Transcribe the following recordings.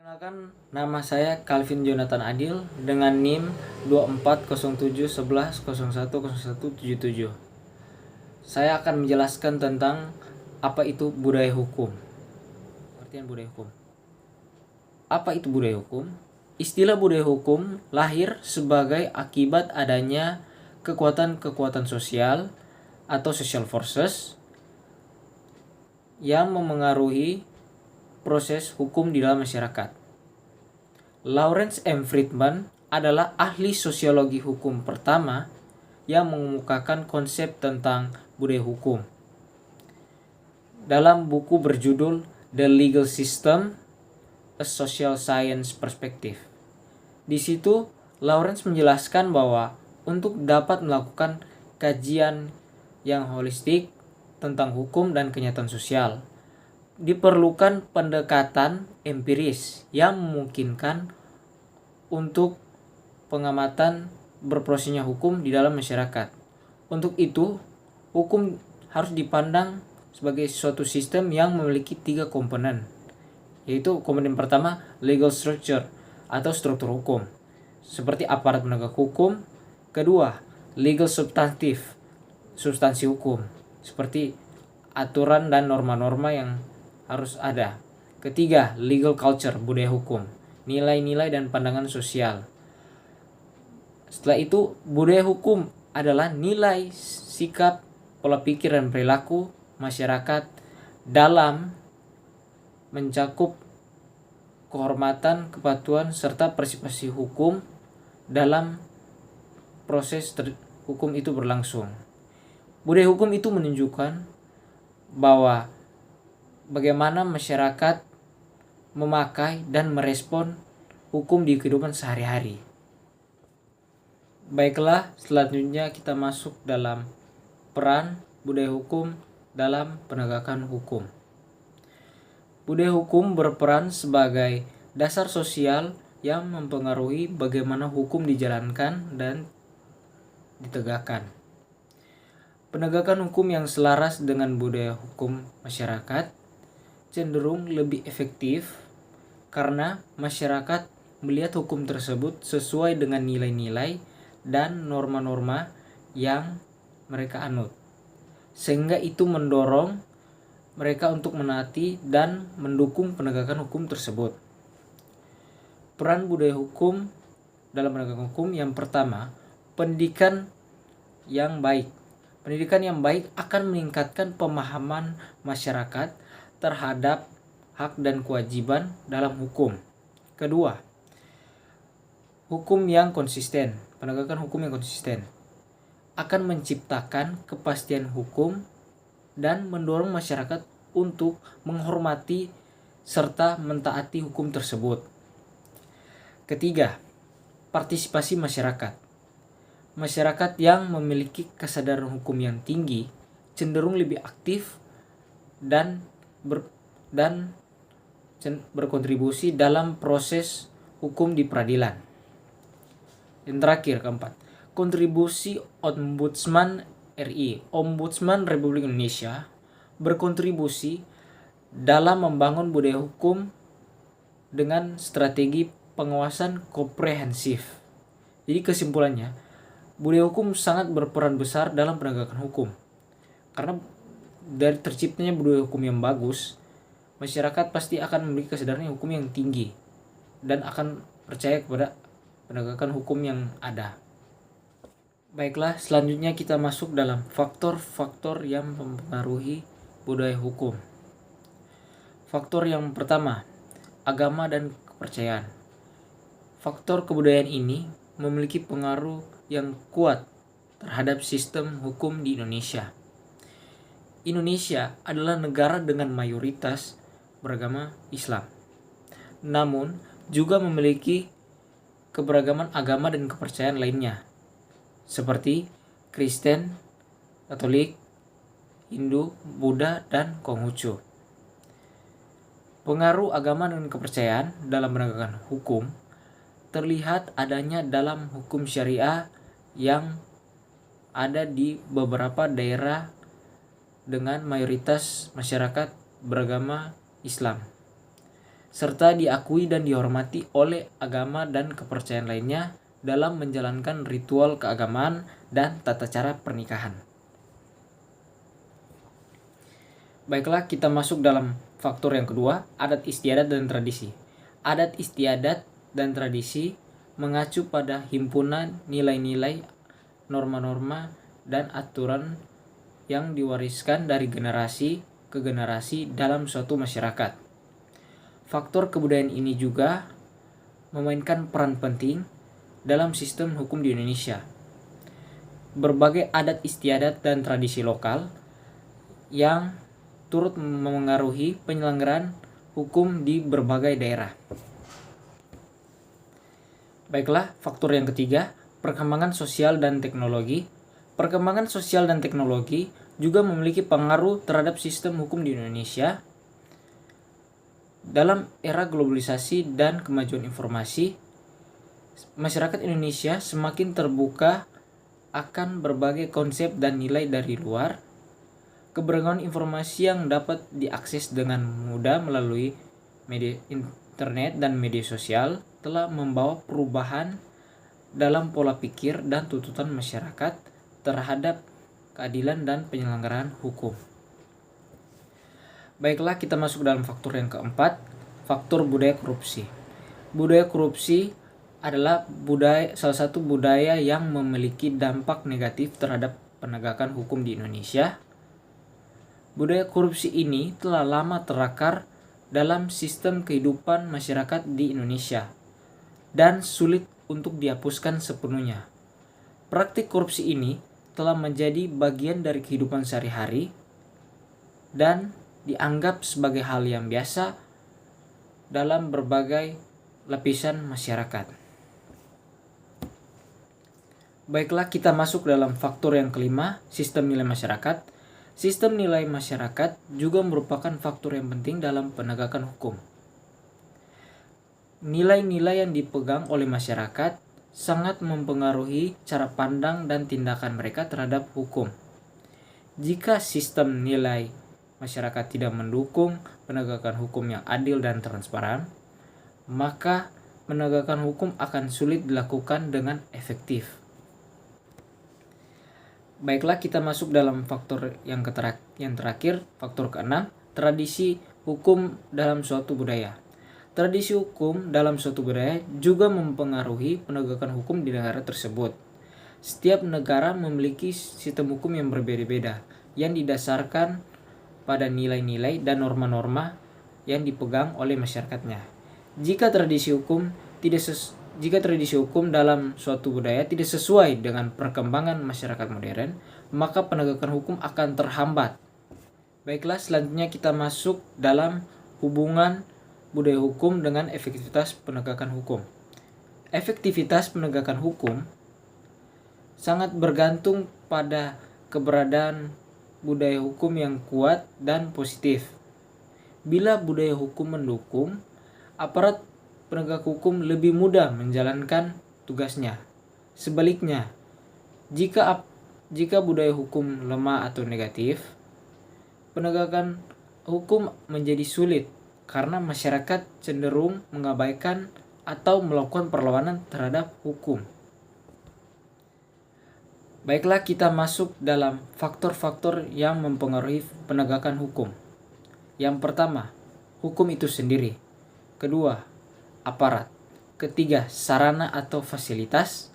Perkenalkan, nama saya Calvin Jonathan Adil dengan NIM 240711010177. Saya akan menjelaskan tentang apa itu budaya hukum. Pengertian budaya hukum. Apa itu budaya hukum? Istilah budaya hukum lahir sebagai akibat adanya kekuatan-kekuatan sosial atau social forces yang memengaruhi proses hukum di dalam masyarakat. Lawrence M. Friedman adalah ahli sosiologi hukum pertama yang mengemukakan konsep tentang budaya hukum. Dalam buku berjudul The Legal System: A Social Science Perspective. Di situ, Lawrence menjelaskan bahwa untuk dapat melakukan kajian yang holistik tentang hukum dan kenyataan sosial, diperlukan pendekatan empiris yang memungkinkan untuk pengamatan berprosesnya hukum di dalam masyarakat. Untuk itu, hukum harus dipandang sebagai suatu sistem yang memiliki 3 komponen, yaitu komponen pertama, legal structure atau struktur hukum, seperti aparat penegak hukum. Kedua, legal substantive, substansi hukum, seperti aturan dan norma-norma yang harus ada. Ketiga, legal culture, budaya hukum, nilai-nilai dan pandangan sosial. Setelah itu, budaya hukum adalah nilai, sikap, pola pikir dan perilaku masyarakat dalam mencakup kehormatan, kepatuhan, serta partisipasi hukum dalam proses hukum itu berlangsung. Budaya hukum itu menunjukkan bahwa bagaimana masyarakat memakai dan merespon hukum di kehidupan sehari-hari. Baiklah, selanjutnya kita masuk dalam peran budaya hukum dalam penegakan hukum. Budaya hukum berperan sebagai dasar sosial yang mempengaruhi bagaimana hukum dijalankan dan ditegakkan. Penegakan hukum yang selaras dengan budaya hukum masyarakat cenderung lebih efektif karena masyarakat melihat hukum tersebut sesuai dengan nilai-nilai dan norma-norma yang mereka anut, sehingga itu mendorong mereka untuk menaati dan mendukung penegakan hukum tersebut. Peran budaya hukum dalam penegakan hukum yang pertama, pendidikan yang baik. Pendidikan yang baik akan meningkatkan pemahaman masyarakat terhadap hak dan kewajiban dalam hukum. Kedua, hukum yang konsisten. Penegakan hukum yang konsisten akan menciptakan kepastian hukum dan mendorong masyarakat untuk menghormati serta mentaati hukum tersebut. Ketiga, partisipasi masyarakat. Masyarakat yang memiliki kesadaran hukum yang tinggi cenderung lebih aktif dan berkontribusi dalam proses hukum di peradilan. Yang terakhir, keempat, kontribusi Ombudsman RI, Ombudsman Republik Indonesia, berkontribusi dalam membangun budaya hukum dengan strategi pengawasan komprehensif. Jadi kesimpulannya, budaya hukum sangat berperan besar dalam penegakan hukum. Karena dari terciptanya budaya hukum yang bagus, masyarakat pasti akan memiliki kesadaran hukum yang tinggi dan akan percaya kepada penegakan hukum yang ada. Baiklah, selanjutnya kita masuk dalam faktor-faktor yang mempengaruhi budaya hukum. Faktor yang pertama, agama dan kepercayaan. Faktor kebudayaan ini memiliki pengaruh yang kuat terhadap sistem hukum di Indonesia. Indonesia adalah negara dengan mayoritas beragama Islam, namun juga memiliki keberagaman agama dan kepercayaan lainnya, seperti Kristen, Katolik, Hindu, Buddha, dan Konghucu. Pengaruh agama dan kepercayaan dalam penegakan hukum terlihat adanya dalam hukum syariah yang ada di beberapa daerah dengan mayoritas masyarakat beragama Islam. serta diakui dan dihormati oleh agama dan kepercayaan lainnya dalam menjalankan ritual keagamaan dan tata cara pernikahan. Baiklah, kita masuk dalam faktor yang kedua, adat istiadat dan tradisi. Adat istiadat dan tradisi mengacu pada himpunan nilai-nilai, norma-norma, dan aturan yang diwariskan dari generasi ke generasi dalam suatu masyarakat. Faktor kebudayaan ini juga memainkan peran penting dalam sistem hukum di Indonesia. Berbagai adat istiadat dan tradisi lokal yang turut memengaruhi penyelenggaraan hukum di berbagai daerah. Baiklah, faktor yang ketiga, perkembangan sosial dan teknologi. Perkembangan sosial dan teknologi juga memiliki pengaruh terhadap sistem hukum di Indonesia. Dalam era globalisasi dan kemajuan informasi, masyarakat Indonesia semakin terbuka akan berbagai konsep dan nilai dari luar. Keberagaman informasi yang dapat diakses dengan mudah melalui media internet dan media sosial telah membawa perubahan dalam pola pikir dan tuntutan masyarakat terhadap keadilan dan penyelenggaraan hukum. Baiklah, kita masuk dalam faktor yang keempat, faktor budaya korupsi. Budaya korupsi adalah salah satu budaya yang memiliki dampak negatif terhadap penegakan hukum di Indonesia. Budaya korupsi ini telah lama terakar dalam sistem kehidupan masyarakat di Indonesia dan sulit untuk dihapuskan sepenuhnya. Praktik korupsi ini telah menjadi bagian dari kehidupan sehari-hari dan dianggap sebagai hal yang biasa dalam berbagai lapisan masyarakat. Baiklah, kita masuk dalam faktor yang kelima, sistem nilai masyarakat. Sistem nilai masyarakat juga merupakan faktor yang penting dalam penegakan hukum. Nilai-nilai yang dipegang oleh masyarakat sangat mempengaruhi cara pandang dan tindakan mereka terhadap hukum. Jika sistem nilai masyarakat tidak mendukung penegakan hukum yang adil dan transparan, maka penegakan hukum akan sulit dilakukan dengan efektif. Baiklah, kita masuk dalam faktor yang terakhir, faktor keenam, tradisi hukum dalam suatu budaya. Tradisi hukum dalam suatu budaya juga mempengaruhi penegakan hukum di negara tersebut. Setiap negara memiliki sistem hukum yang berbeda-beda, yang didasarkan pada nilai-nilai dan norma-norma yang dipegang oleh masyarakatnya. Jika tradisi hukum dalam suatu budaya tidak sesuai dengan perkembangan masyarakat modern, maka penegakan hukum akan terhambat. Baiklah, selanjutnya kita masuk dalam hubungan budaya hukum dengan efektivitas penegakan hukum. Efektivitas penegakan hukum sangat bergantung pada keberadaan budaya hukum yang kuat dan positif. Bila budaya hukum mendukung, aparat penegak hukum lebih mudah menjalankan tugasnya. Sebaliknya, jika budaya hukum lemah atau negatif, penegakan hukum menjadi sulit karena masyarakat cenderung mengabaikan atau melakukan perlawanan terhadap hukum. Baiklah, kita masuk dalam faktor-faktor yang mempengaruhi penegakan hukum. Yang pertama, hukum itu sendiri. Kedua, aparat. Ketiga, sarana atau fasilitas.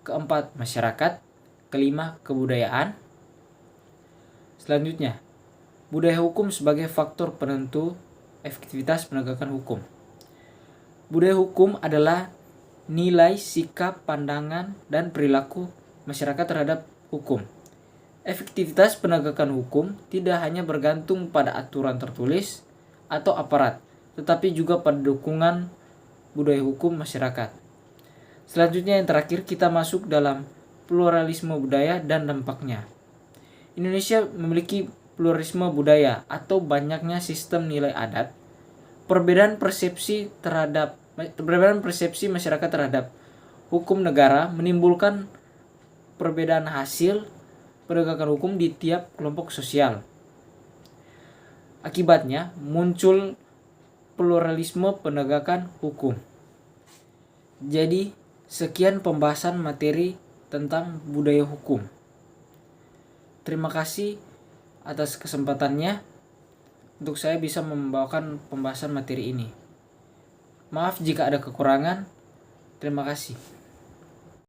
Keempat, masyarakat. Kelima, kebudayaan. Selanjutnya, budaya hukum sebagai faktor penentu efektivitas penegakan hukum. Budaya hukum adalah nilai, sikap, pandangan, dan perilaku masyarakat terhadap hukum. Efektivitas penegakan hukum tidak hanya bergantung pada aturan tertulis atau aparat, tetapi juga pada dukungan budaya hukum masyarakat. Selanjutnya yang terakhir, kita masuk dalam pluralisme budaya dan dampaknya. Indonesia memiliki pluralisme budaya atau banyaknya sistem nilai adat. Perbedaan persepsi masyarakat terhadap hukum negara menimbulkan perbedaan hasil penegakan hukum di tiap kelompok sosial. Akibatnya muncul pluralisme penegakan hukum. Jadi, sekian pembahasan materi tentang budaya hukum. Terima kasih atas kesempatannya untuk saya bisa membawakan pembahasan materi ini. Maaf jika ada kekurangan. Terima kasih.